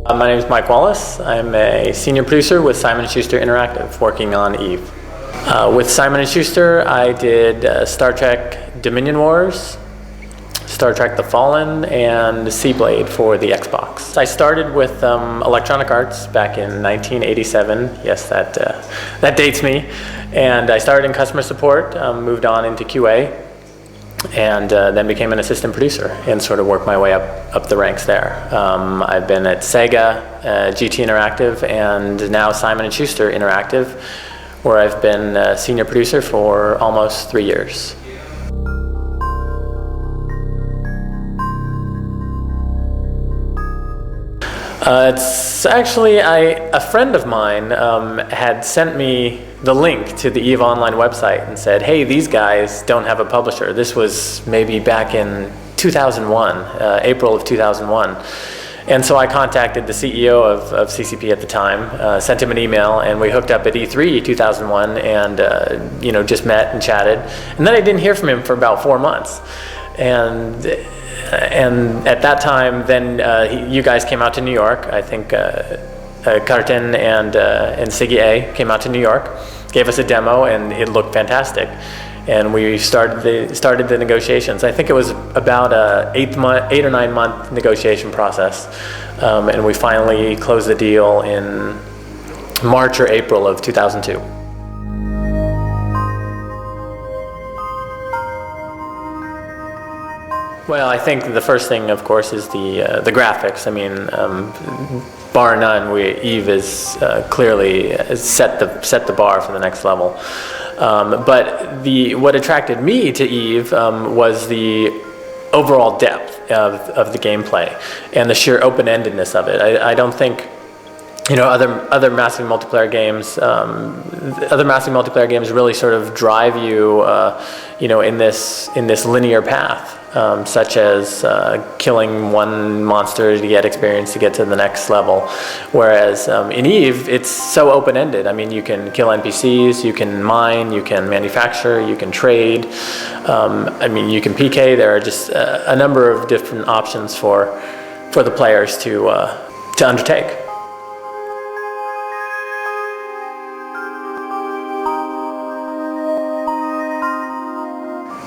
My name is Mike Wallis. I'm a senior producer with Simon Schuster Interactive, working on EVE. With Simon & Schuster, I did Star Trek Dominion Wars, Star Trek The Fallen, and Seablade for the Xbox. I started with Electronic Arts back in 1987. Yes, that dates me. And I started in customer support, moved on into QA, and then became an assistant producer and sort of worked my way up the ranks there. I've been at Sega, GT Interactive, and now Simon & Schuster Interactive, where I've been a senior producer for almost 3 years. It's actually, a friend of mine had sent me the link to the EVE Online website and said, hey, these guys don't have a publisher. This was maybe back in 2001, April of 2001. And so I contacted the CEO of CCP at the time, sent him an email, and we hooked up at E3 2001 and just met and chatted. And then I didn't hear from him for about 4 months. And at that time, then you guys came out to New York. I think Karten and Siggy A came out to New York, gave us a demo, and it looked fantastic. And we started the negotiations. I think it was about a 8 or 9 month negotiation process, and we finally closed the deal in March or April of 2002. Well, I think the first thing, of course, is the graphics. I mean, bar none, EVE is clearly set the bar for the next level. But what attracted me to EVE was the overall depth of the gameplay and the sheer open-endedness of it. I don't think other massive multiplayer games really sort of drive you in this linear path. Such as killing one monster to get experience to get to the next level. Whereas in EVE, it's so open-ended. I mean, you can kill NPCs, you can mine, you can manufacture, you can trade. You can PK. There are just a number of different options for the players to undertake.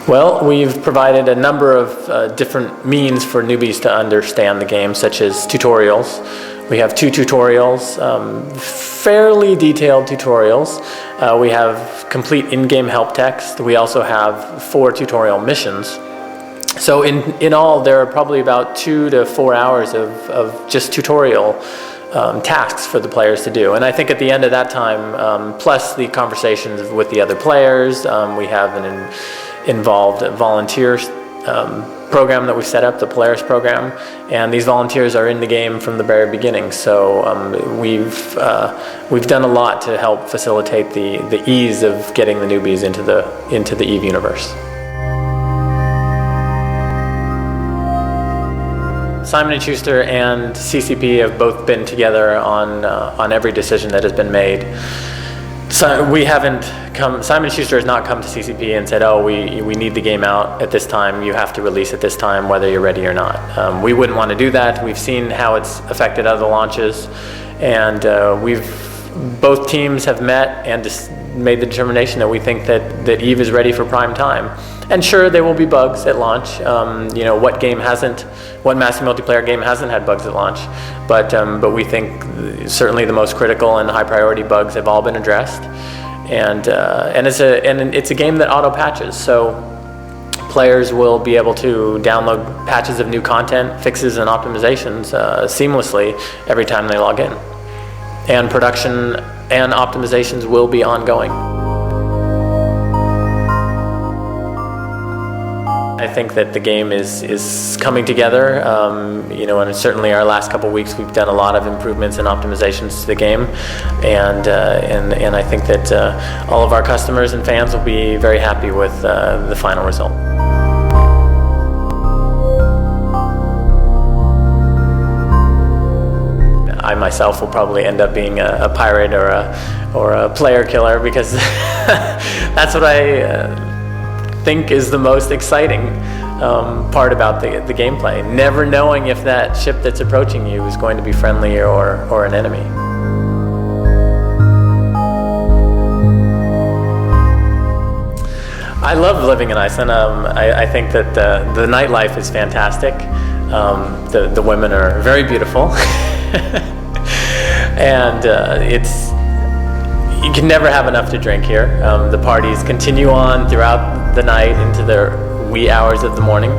Well, we've provided a number of different means for newbies to understand the game, such as tutorials. We have 2 tutorials, fairly detailed tutorials. We have complete in-game help text. We also have 4 tutorial missions. So in all, there are probably about 2 to 4 hours of just tutorial tasks for the players to do. And I think at the end of that time, plus the conversations with the other players, we have an involved volunteer program that we've set up, the Polaris program, and these volunteers are in the game from the very beginning. So we've done a lot to help facilitate the ease of getting the newbies into the EVE universe. Simon & Schuster and CCP have both been together on every decision that has been made. So Simon & Schuster has not come to CCP and said, oh, we need the game out at this time, you have to release at this time, whether you're ready or not. We wouldn't want to do that. We've seen how it's affected other launches, and both teams have met and just made the determination that we think that EVE is ready for prime time. And sure, there will be bugs at launch. What massive multiplayer game hasn't had bugs at launch? But we think certainly the most critical and high priority bugs have all been addressed. And it's a game that auto patches. So players will be able to download patches of new content, fixes, and optimizations seamlessly every time they log in. And production and optimizations will be ongoing. I think that the game is coming together, and certainly our last couple weeks we've done a lot of improvements and optimizations to the game, and I think that all of our customers and fans will be very happy with the final result. I myself will probably end up being a pirate or a player killer, because that's what I think is the most exciting part about the gameplay. Never knowing if that ship that's approaching you is going to be friendly or an enemy. I love living in Iceland. I think that the nightlife is fantastic. The women are very beautiful. And you can never have enough to drink here. The parties continue on throughout the night into the wee hours of the morning.